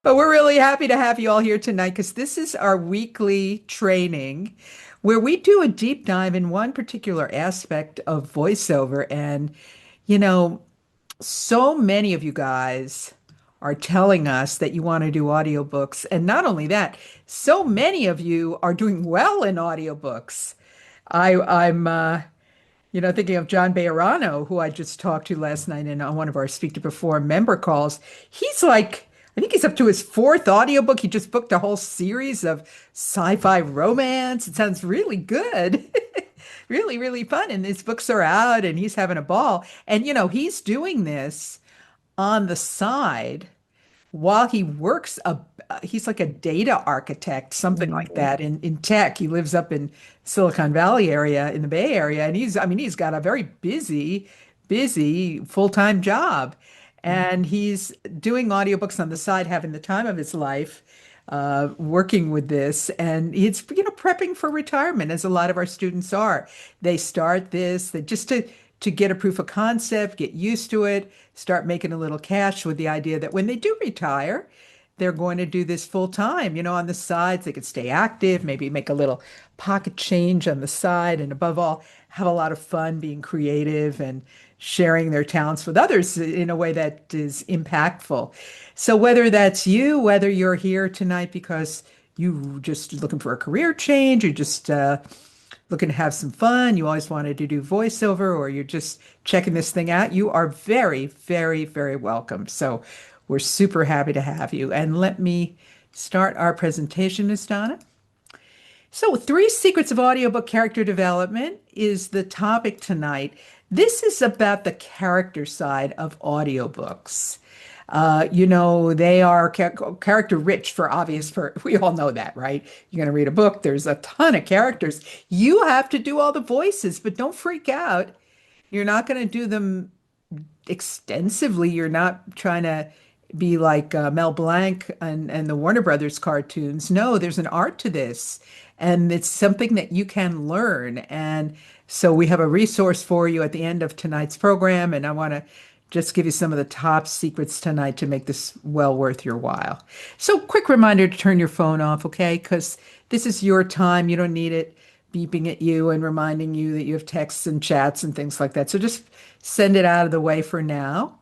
But we're really happy to have you all here tonight because this is our weekly training where we do a deep dive in one particular aspect of voiceover. And, you know, so many of you guys are telling us that you want to do audiobooks. And not only that, so many of you are doing well in audiobooks. I'm thinking of John Bayerano, who I just talked to last night in on one of our Speak to Perform member calls. He's like, I think he's up to his fourth audiobook. He just booked a whole series of sci-fi romance. It sounds really good. Really, really fun. And his books are out and he's having a ball. And, he's doing this on the side while he works he's like a data architect, something like Mhm. that in tech. He lives up in Silicon Valley area in the Bay Area, and he's got a very busy full-time job. And he's doing audiobooks on the side, having the time of his life, working with this. And he's, prepping for retirement, as a lot of our students are. They start this they just to get a proof of concept, get used to it, start making a little cash with the idea that when they do retire, they're going to do this full time, on the sides. They could stay active, maybe make a little pocket change on the side, and above all, have a lot of fun being creative and sharing their talents with others in a way that is impactful. So whether that's you, whether you're here tonight because you just looking for a career change, or just looking to have some fun, you always wanted to do voiceover, or you're just checking this thing out, you are very, very, very welcome. So we're super happy to have you. And let me start our presentation, Ms. Donna. So, three secrets of audiobook character development is the topic tonight. This is about the character side of audiobooks. They are character rich for obvious, we all know that, right? You're going to read a book, there's a ton of characters. You have to do all the voices, but don't freak out. You're not going to do them extensively. You're not trying to be like Mel Blanc and the Warner Brothers cartoons. No, there's an art to this, and it's something that you can learn. And so we have a resource for you at the end of tonight's program, and I want to just give you some of the top secrets tonight to make this well worth your while. So, quick reminder to turn your phone off, okay? Because this is your time. You don't need it beeping at you and reminding you that you have texts and chats and things like that. So just send it out of the way for now.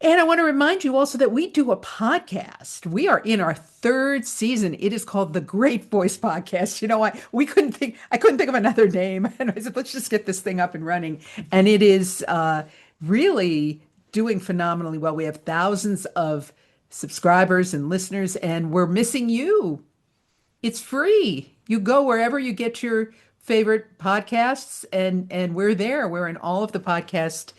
And I want to remind you also that we do a podcast. We are in our third season. It is called the Great Voice Podcast. I couldn't think of another name. And I said, let's just get this thing up and running. And it is really doing phenomenally well. We have thousands of subscribers and listeners, and we're missing you. It's free. You go wherever you get your favorite podcasts, and we're there. We're in all of the podcast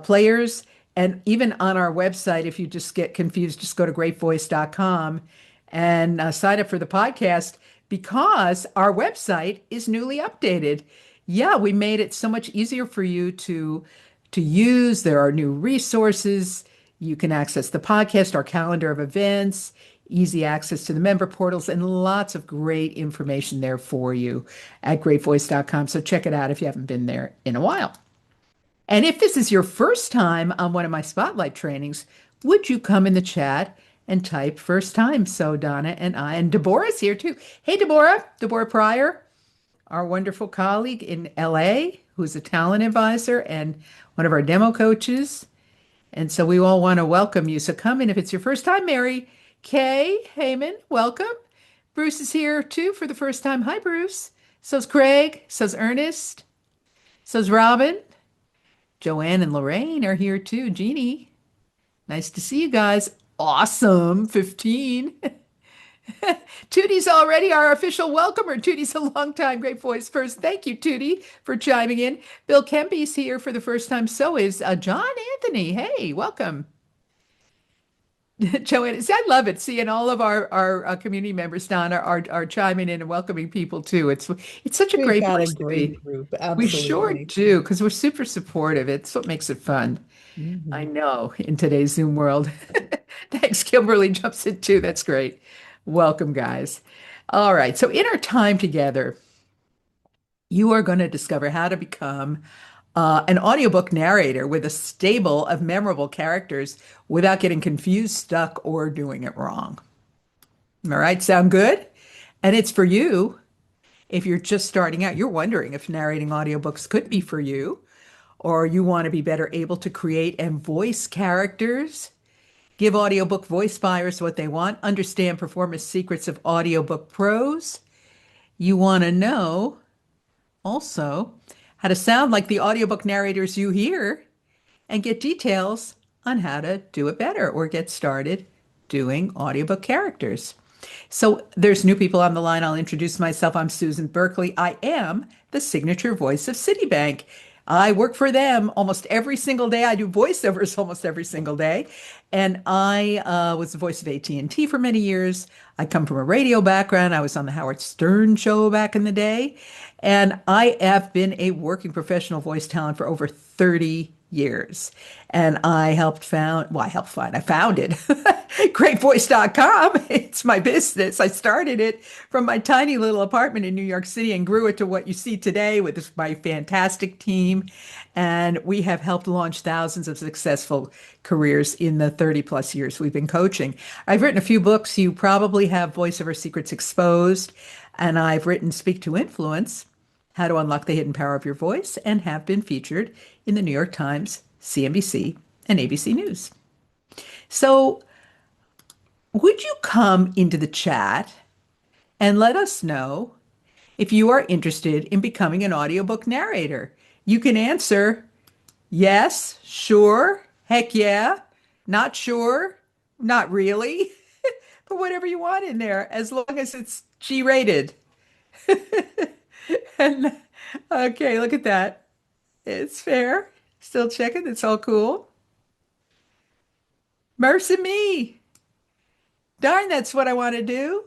players, and even on our website. If you just get confused, just go to greatvoice.com and sign up for the podcast because our website is newly updated. Yeah, we made it so much easier for you to use. There are new resources. You can access the podcast, our calendar of events, easy access to the member portals, and lots of great information there for you at greatvoice.com. So check it out if you haven't been there in a while. And if this is your first time on one of my spotlight trainings, would you come in the chat and type first time? So Donna and Deborah's here too. Hey, Deborah Pryor, our wonderful colleague in LA, who's a talent advisor and one of our demo coaches. And so we all want to welcome you. So come in if it's your first time. Mary Kay Heyman, welcome. Bruce is here too for the first time. Hi, Bruce. So's Craig. So's Ernest. So's Robin. Joanne and Lorraine are here too. Jeannie, nice to see you guys. Awesome. 15. Tootie's already our official welcomer. Tootie's a long time Great Voice first. Thank you, Tootie, for chiming in. Bill Kempy's here for the first time. So is John Anthony. Hey, welcome. Joanne, see, I love it seeing all of our community members, Don, are chiming in and welcoming people too. It's such a We've great got a place to great be. group, We sure absolutely. do, because we're super supportive. It's what makes it fun. I Mhm. know in today's Zoom world. Thanks, Kimberly jumps in too. That's great. Welcome, guys. All right. So in our time together, you are going to discover how to become An audiobook narrator with a stable of memorable characters without getting confused, stuck, or doing it wrong. All right, sound good? And it's for you. If you're just starting out, you're wondering if narrating audiobooks could be for you, or you want to be better able to create and voice characters, give audiobook voice buyers what they want, understand performance secrets of audiobook pros. You want to know also how to sound like the audiobook narrators you hear and get details on how to do it better or get started doing audiobook characters. So there's new people on the line. I'll introduce myself. I'm Susan Berkley. I am the signature voice of Citibank. I work for them almost every single day. I do voiceovers almost every single day. And I was the voice of AT&T for many years. I come from a radio background. I was on the Howard Stern show back in the day. And I have been a working professional voice talent for over 30 years. And I founded greatvoice.com. It's my business. I started it from my tiny little apartment in New York City and grew it to what you see today with my fantastic team. And we have helped launch thousands of successful careers in the 30 plus years we've been coaching. I've written a few books. You probably have Voiceover Secrets Exposed, and I've written Speak to Influence, How to Unlock the Hidden Power of Your Voice, and have been featured in the New York Times, CNBC, and ABC News. So, would you come into the chat and let us know if you are interested in becoming an audiobook narrator? You can answer yes, sure, heck yeah, not sure, not really, but whatever you want in there, as long as it's G rated. And okay, look at that. It's fair. Still checking. It's all cool. Mercy me. Darn, that's what I want to do.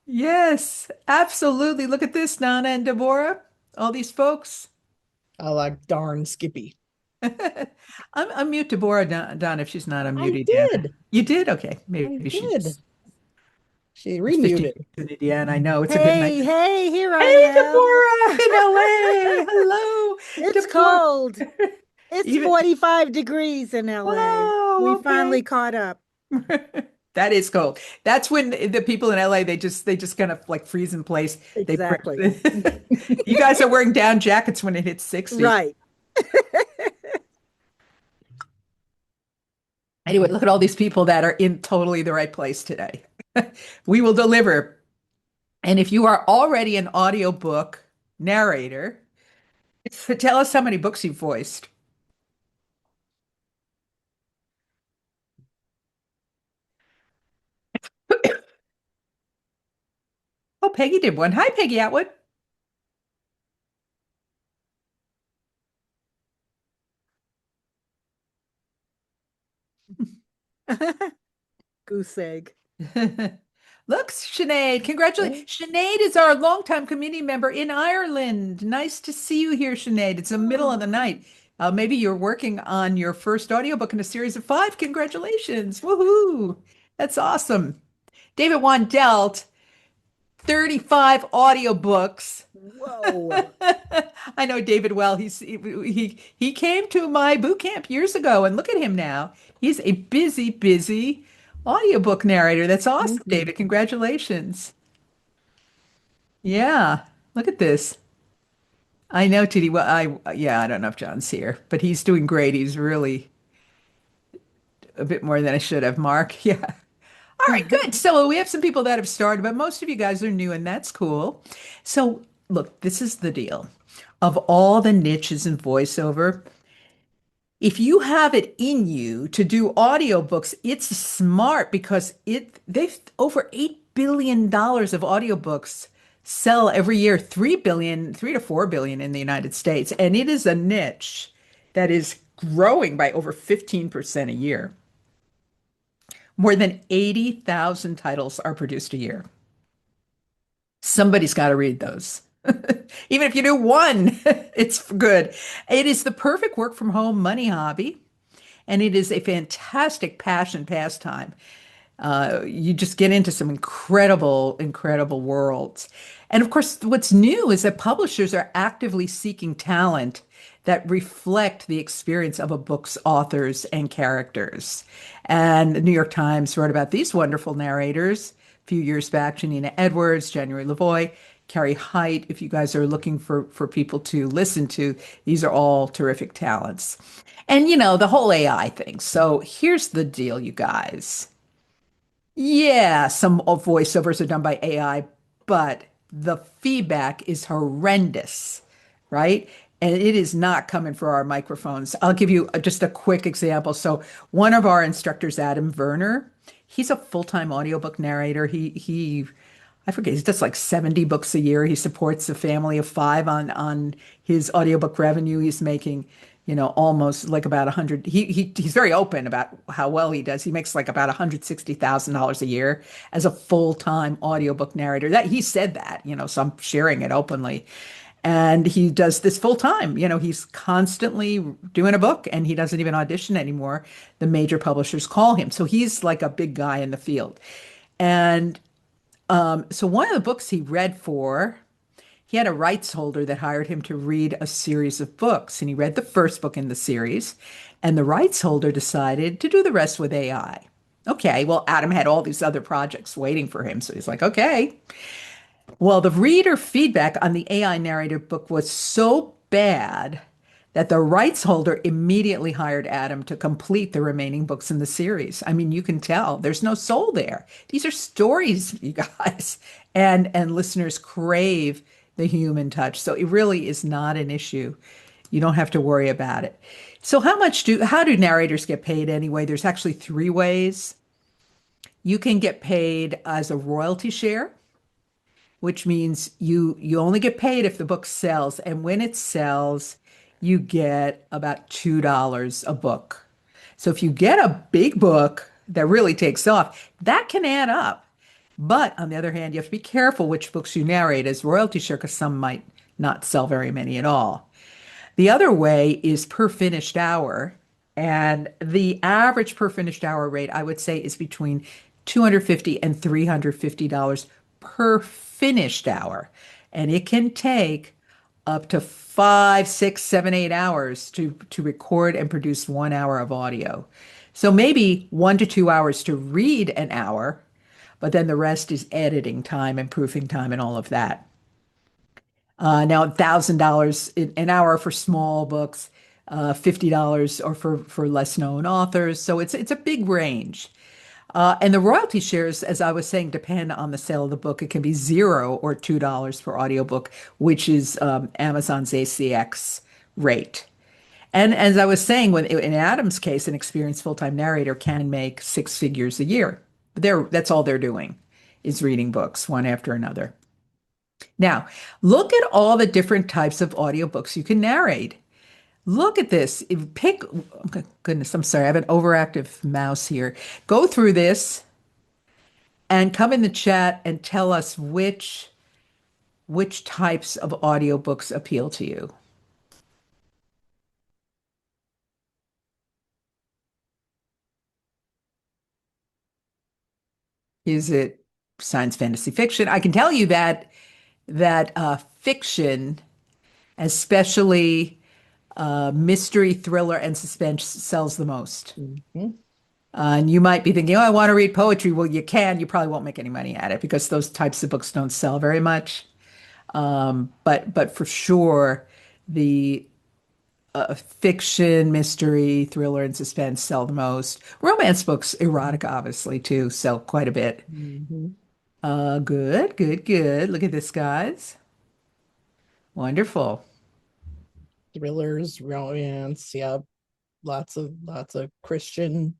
Yes, absolutely. Look at this, Nana and Deborah. All these folks. I like darn Skippy. Unmute Deborah, Don, if she's not I unmuted, Deanna. did. You did? Okay. I Maybe she did. just She was fishing remuted. for Deanna. I know it's a good night. Hey, hey, here I Hey, am. Deborah in LA. Hello, It's cold. Deborah. It's Even 45 degrees in LA. We wow, finally okay. caught up. That is cold. That's when the people in LA they just kind of like freeze in place. They Exactly. you guys are wearing down jackets when it hits 60. Right. Anyway, look at all these people that are in totally the right place today. We will deliver. And if you are already an audiobook narrator, tell us how many books you've voiced. Oh, Peggy did one. Hi, Peggy Atwood. Goose egg. Look, Sinead, congratulations. Sinead is our longtime community member in Ireland. Nice to see you here, Sinead. It's the middle of Oh. the night. Maybe you're working on your first audiobook in a series of five. Congratulations. Woohoo. That's awesome. David Wandelt, 35 audiobooks. Whoa. I know David well. He came to my boot camp years ago, and look at him now. He's a busy audiobook narrator. That's awesome, Mhm. David. Congratulations. Yeah, look at this. I know, TD. Well, I don't know if John's here, but he's doing great. He's really a bit more than I should have, Mark. Yeah. All right, good. So we have some people that have started, but most of you guys are new, and that's cool. So look, this is the deal. Of all the niches in voiceover, if you have it in you to do audiobooks, it's smart because they've over $8 billion of audiobooks sell every year, 3 billion, 3 to 4 billion in the United States. And it is a niche that is growing by over 15% a year. More than 80,000 titles are produced a year. Somebody's got to read those. Even if you do one, it's good. It is the perfect work from home money hobby, and it is a fantastic passion pastime. You just get into some incredible worlds. And of course, what's new is that publishers are actively seeking talent that reflect the experience of a book's authors and characters. And the New York Times wrote about these wonderful narrators a few years back: Janina Edwards, January Lavoie, Carrie Height. If you guys are looking for people to listen to, these are all terrific talents. And the whole AI thing. So here's the deal, you guys. Yeah, some of voiceovers are done by AI, but the feedback is horrendous, right? And it is not coming for our microphones. I'll give you just a quick example. So, one of our instructors, Adam Werner, he's a full-time audiobook narrator. I forget, he does like 70 books a year. He supports a family of five on his audiobook revenue. He's making, almost like about 100. He's very open about how well he does. He makes like about $160,000 a year as a full-time audiobook narrator. That he said that, so I'm sharing it openly. And he does this full time. He's constantly doing a book and he doesn't even audition anymore. The major publishers call him. So he's like a big guy in the field. And so one of the books he read for, he had a rights holder that hired him to read a series of books. And he read the first book in the series. And the rights holder decided to do the rest with AI. Okay, well, Adam had all these other projects waiting for him. So he's like, okay. Well, the reader feedback on the AI narrative book was so bad that the rights holder immediately hired Adam to complete the remaining books in the series. I mean, you can tell there's no soul there. These are stories, you guys, and listeners crave the human touch. So it really is not an issue. You don't have to worry about it. So how do narrators get paid anyway? There's actually three ways. You can get paid as a royalty share, which means you only get paid if the book sells. And when it sells, you get about $2 a book. So if you get a big book that really takes off, that can add up. But on the other hand, you have to be careful which books you narrate as royalty share because some might not sell very many at all. The other way is per finished hour. And the average per finished hour rate, I would say, is between $250 and $350 per finished hour. And it can take up to 5, 6, 7, 8 hours to record and produce 1 hour of audio. So maybe 1 to 2 hours to read an hour, but then the rest is editing time and proofing time and all of that. Now, $1,000 an hour for small books, $50 or for less known authors. So it's a big range. And the royalty shares, as I was saying, depend on the sale of the book. It can be $0 or $2 per audiobook, which is Amazon's ACX rate. And as I was saying, in Adam's case, an experienced full-time narrator can make six figures a year. That's all they're doing is reading books one after another. Now, look at all the different types of audiobooks you can narrate. Look at this. Oh, goodness, I'm sorry. I have an overactive mouse here. Go through this and come in the chat and tell us which types of audiobooks appeal to you. Is it science fantasy fiction? I can tell you that fiction, especially mystery, thriller, and suspense, sells the most. Mhm. And you might be thinking, oh, I want to read poetry. Well, you can. You probably won't make any money at it because those types of books don't sell very much. But for sure, the fiction, mystery, thriller, and suspense sell the most. Romance books, erotica, obviously, too, sell quite a bit. Mhm. Good, good, good. Look at this, guys. Wonderful. Thrillers, romance, yep. Lots of Christian.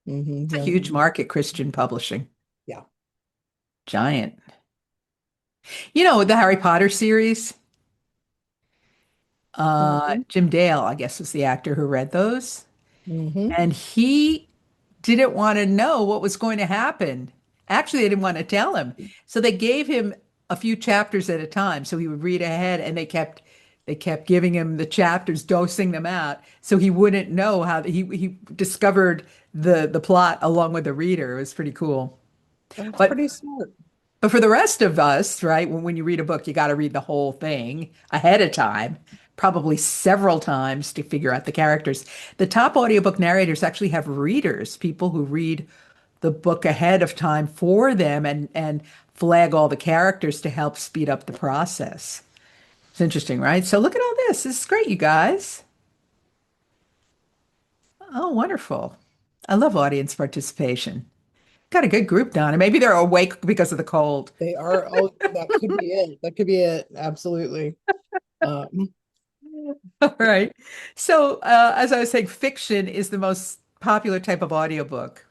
It's a Yeah. huge market, Christian publishing. Yeah. Giant. The Harry Potter series, Mhm. Jim Dale, I guess, was the actor who read those. Mhm. And he didn't want to know what was going to happen. Actually, they didn't want to tell him. So they gave him a few chapters at a time. So he would read ahead and they kept giving him the chapters, dosing them out. So he wouldn't know how he discovered the plot along with the reader. It was pretty cool. That's But pretty smart. But for the rest of us, right, when you read a book, you got to read the whole thing ahead of time, probably several times to figure out the characters. The top audiobook narrators actually have readers, people who read the book ahead of time for them and flag all the characters to help speed up the process. It's interesting, right? So look at all this. This is great, you guys. Oh, wonderful. I love audience participation. Got a good group down, and maybe they're awake because of the cold. They are. Oh, that could be it. That could be it. Absolutely. Um, All right. So, as I was saying, fiction is the most popular type of audiobook.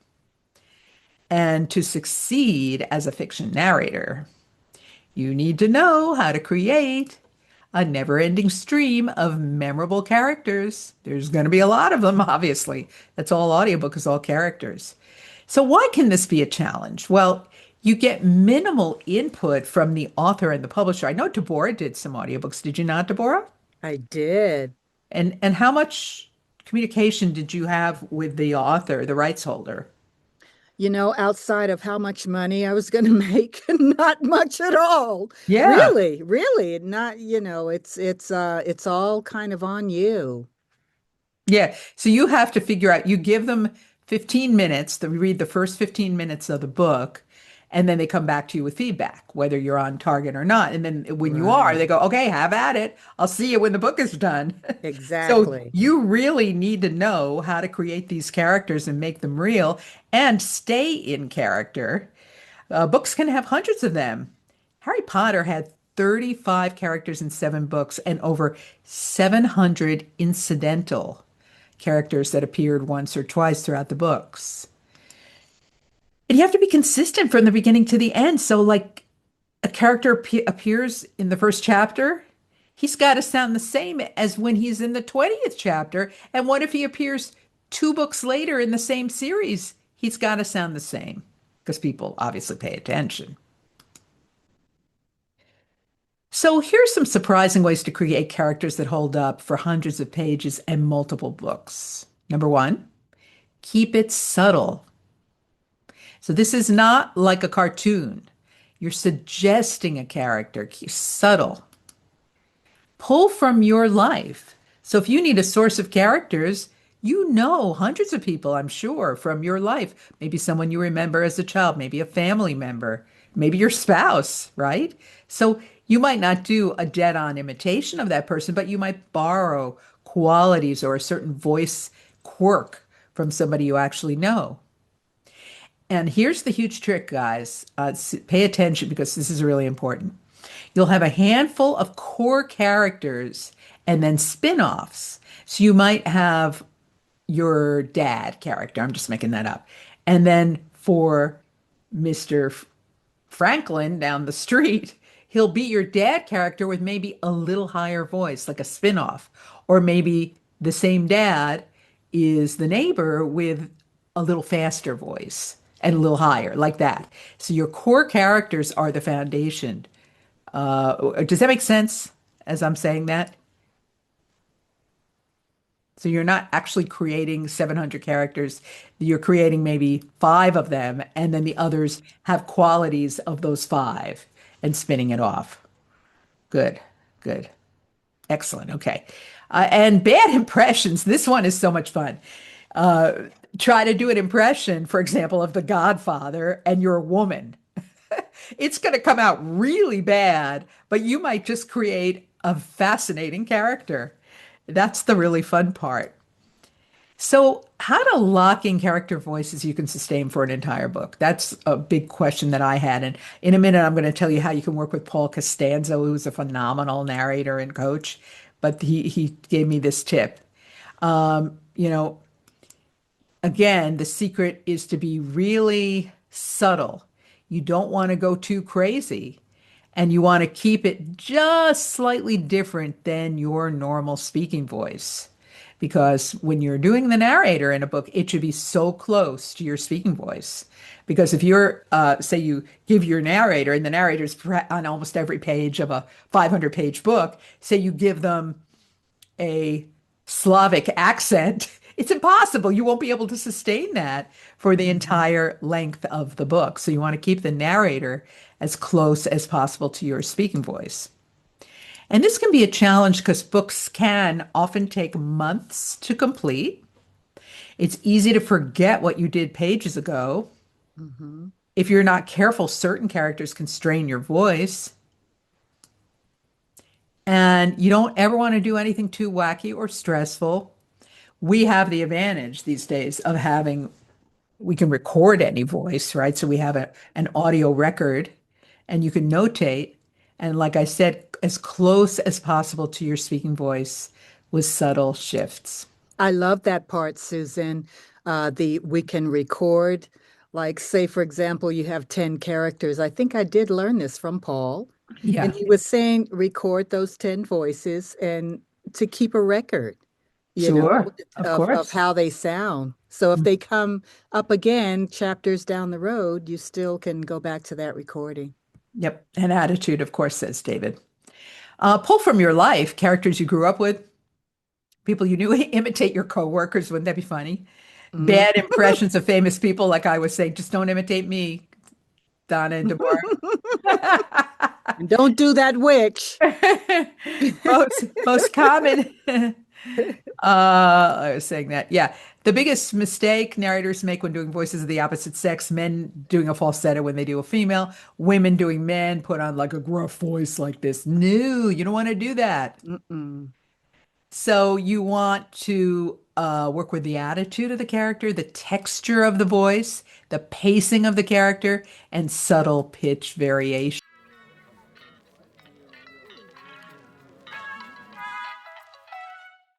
And to succeed as a fiction narrator, you need to know how to create a never-ending stream of memorable characters. There's going to be a lot of them, obviously. That's all audiobook is all characters. So why can this be a challenge? Well, you get minimal input from the author and the publisher. I know Deborah did some audiobooks. Did you not, Deborah? I did. And how much communication did you have with the author, the rights holder? Outside of how much money I was going to make, not much at all. Yeah. Really, really, not, it's all kind of on you. Yeah. So you have to figure out, you give them 15 minutes to read the first 15 minutes of the book, and then they come back to you with feedback, whether you're on target or not. And then when you are, they Right. go, okay, have at it. I'll see you when the book is done. So Exactly. you really need to know how to create these characters and make them real and stay in character. Books can have hundreds of them. Harry Potter had 35 characters in 7 books and over 700 incidental characters that appeared once or twice throughout the books. And you have to be consistent from the beginning to the end. So, like a character appears in the first chapter, he's got to sound the same as when he's in the 20th chapter. And what if he appears 2 books later in the same series? He's got to sound the same because people obviously pay attention. So, here's some surprising ways to create characters that hold up for hundreds of pages and multiple books. Number one, keep it subtle. So this is not like a cartoon. You're suggesting a character, subtle. Pull from your life. So if you need a source of characters, you know hundreds of people, I'm sure, from your life. Maybe someone you remember as a child, maybe a family member, maybe your spouse, right? So you might not do a dead-on imitation of that person, but you might borrow qualities or a certain voice quirk from somebody you actually know. And here's the huge trick, guys. Pay attention because this is really important. You'll have a handful of core characters and then spin-offs. So you might have your dad character. I'm just making that up. And then for Mr. Franklin down the street, he'll be your dad character with maybe a little higher voice, like a spin-off. Or maybe the same dad is the neighbor with a little faster voice and a little higher, like that. So your core characters are the foundation. Does that make sense as I'm saying that? So you're not actually creating 700 characters. You're creating maybe 5 of them, and then the others have qualities of those 5 and spinning it off. Good, good. Excellent. Okay. And bad impressions. This one is so much fun. Uh, Try to do an impression, for example, of The Godfather, and you're a woman. It's going to come out really bad, but you might just create a fascinating character. That's the really fun part. So, how to lock in character voices you can sustain for an entire book? That's a big question that I had. And in a minute, I'm going to tell you how you can work with Paul Costanzo, who's a phenomenal narrator and coach. But he gave me this tip. You know, again, the secret is to be really subtle. You don't want to go too crazy, and you want to keep it just slightly different than your normal speaking voice. Because when you're doing the narrator in a book, it should be so close to your speaking voice. Because if you're, say, you give your narrator, and the narrator's on almost every page of a 500-page book, say you give them a Slavic accent, it's impossible. You won't be able to sustain that for the Mhm. entire length of the book. So you want to keep the narrator as close as possible to your speaking voice. And this can be a challenge because books can often take months to complete. It's easy to forget what you did pages ago. Hmm. If you're not careful, certain characters can strain your voice. And you don't ever want to do anything too wacky or stressful. We have the advantage these days of having, we can record any voice, right? So we have an audio record and you can notate. And like I said, as close as possible to your speaking voice with subtle shifts. I love that part, Susan. The we can record, like say for example, you have 10 characters. I think I did learn this from Paul. And Yeah, he was saying record those 10 voices and to keep a record, you know, sure. Of of course. how they sound. So if they come up again, chapters down the road, you still can go back to that recording. Yep. And attitude, of course, says David. Pull from your life, characters you grew up with, people you knew, imitate your coworkers. Wouldn't that be funny? Mm. Bad impressions of famous people, like I was saying, just don't imitate me, Donna and Deborah. And don't do that witch. Most common. I was saying that. Yeah. The biggest mistake narrators make when doing voices of the opposite sex, men doing a falsetto when they do a female, women doing men, put on like a gruff voice like this. No, you don't want to do that. Mm-mm. So you want to work with the attitude of the character, the texture of the voice, the pacing of the character, and subtle pitch variation.